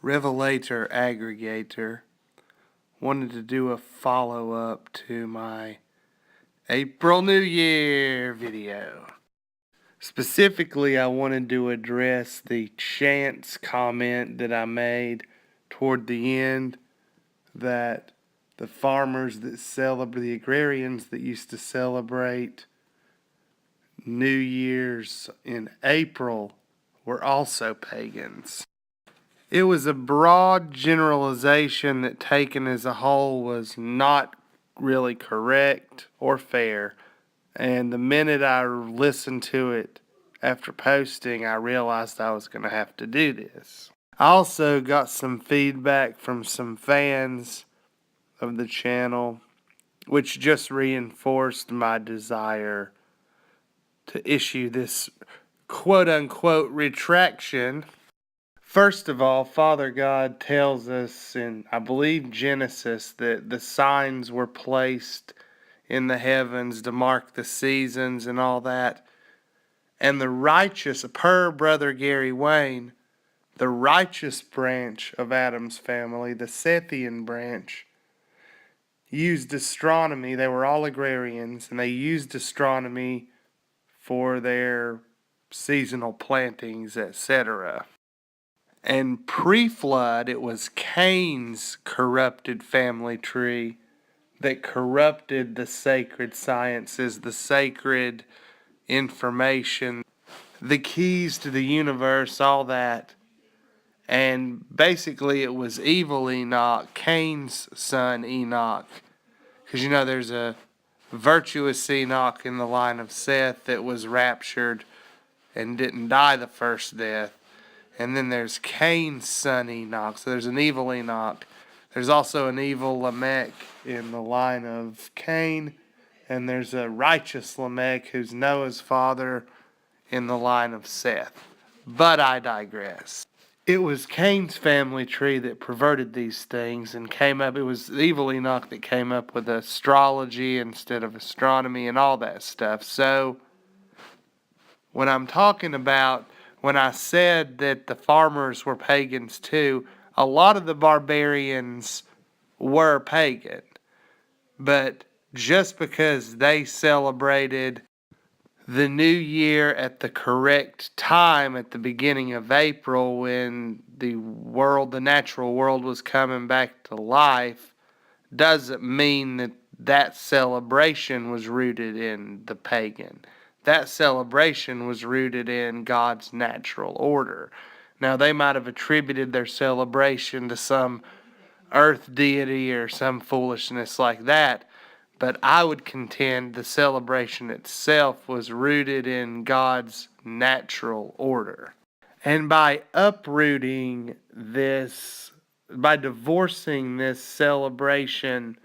Revelator Aggregator. Wanted to do a follow-up to my April New Year video. Specifically, I wanted to address the chance comment that I made toward the end that the farmers that celebrate, the agrarians that used to celebrate New Year's in April were also pagans. It was a broad generalization that, taken as a whole, was not really correct or fair. And the minute I listened to it after posting, I realized I was going to have to do this. I also got some feedback from some fans of the channel, which just reinforced my desire to issue this quote-unquote retraction. First of all, Father God tells us in, I believe, Genesis, that the signs were placed in the heavens to mark the seasons and all that. And the righteous, per Brother Gary Wayne, the righteous branch of Adam's family, the Sethian branch, used astronomy. They were all agrarians, and they used astronomy for their seasonal plantings, etc. And pre-flood, it was Cain's corrupted family tree that corrupted the sacred sciences, the sacred information, the keys to the universe, all that. And basically it was evil Enoch, Cain's son Enoch. Because you know there's a virtuous Enoch in the line of Seth that was raptured and didn't die the first death. And then there's Cain's son Enoch. So there's an evil Enoch. There's also an evil Lamech in the line of Cain. And there's a righteous Lamech who's Noah's father in the line of Seth. But I digress. It was Cain's family tree that perverted these things and came up. It was the evil Enoch that came up with astrology instead of astronomy and all that stuff. So when I'm talking about, when I said that the farmers were pagans too, a lot of the barbarians were pagan. But just because they celebrated the new year at the correct time at the beginning of April, when the world, the natural world, was coming back to life, doesn't mean that that celebration was rooted in the pagan. That celebration was rooted in God's natural order. Now, they might have attributed their celebration to some earth deity or some foolishness like that, but I would contend the celebration itself was rooted in God's natural order. And by uprooting this, by divorcing this celebration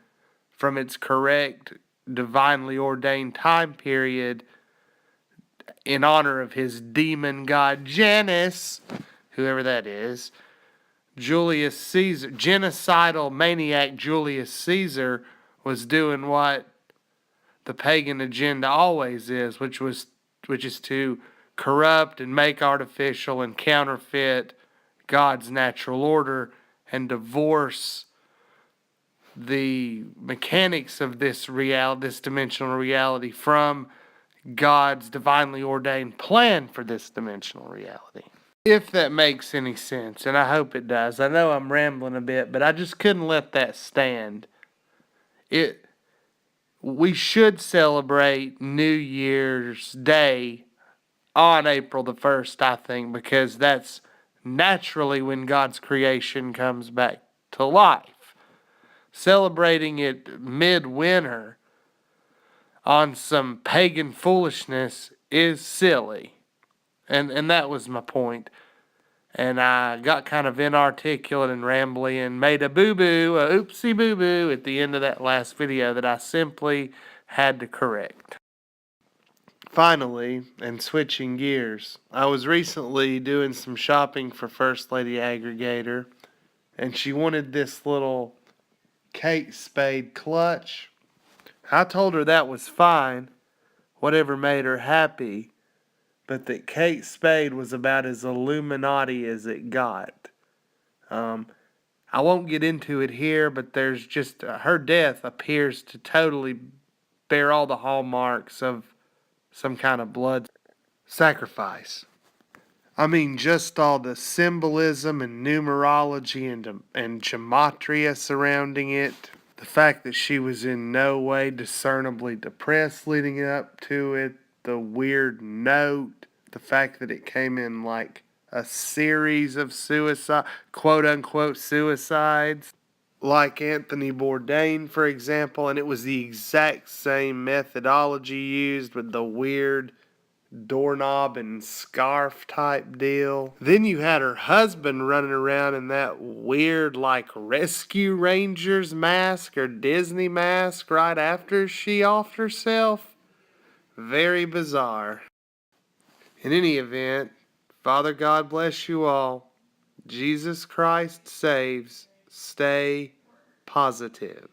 from its correct, divinely ordained time period, in honor of his demon god Janus, whoever that is, Julius Caesar, genocidal maniac Julius Caesar, was doing what the pagan agenda always is, which is to corrupt and make artificial and counterfeit God's natural order and divorce the mechanics of this reality, this dimensional reality, from God's divinely ordained plan for this dimensional reality. If that makes any sense, and I hope it does. I know I'm rambling a bit, but I just couldn't let that stand. We should celebrate New Year's Day on April the 1st, I think, because that's naturally when God's creation comes back to life. Celebrating it midwinter on some pagan foolishness is silly. And that was my point. And I got kind of inarticulate and rambly and made a boo-boo, a oopsie boo-boo at the end of that last video that I simply had to correct. Finally, and switching gears, I was recently doing some shopping for First Lady Aggregator, and she wanted this little Kate Spade clutch. I told her that was fine, whatever made her happy, but that Kate Spade was about as Illuminati as it got. I won't get into it here, but there's just her death appears to totally bear all the hallmarks of some kind of blood sacrifice. I mean, just all the symbolism and numerology and gematria surrounding it. The fact that she was in no way discernibly depressed leading up to it. The weird note. The fact that it came in like a series of suicide, quote unquote suicides. Like Anthony Bourdain, for example, and it was the exact same methodology used with the weird doorknob and scarf type deal. Then you had her husband running around in that weird like Rescue Rangers mask or Disney mask right after she offed herself. Very bizarre. In any event, Father God bless you all. Jesus Christ saves. Stay positive.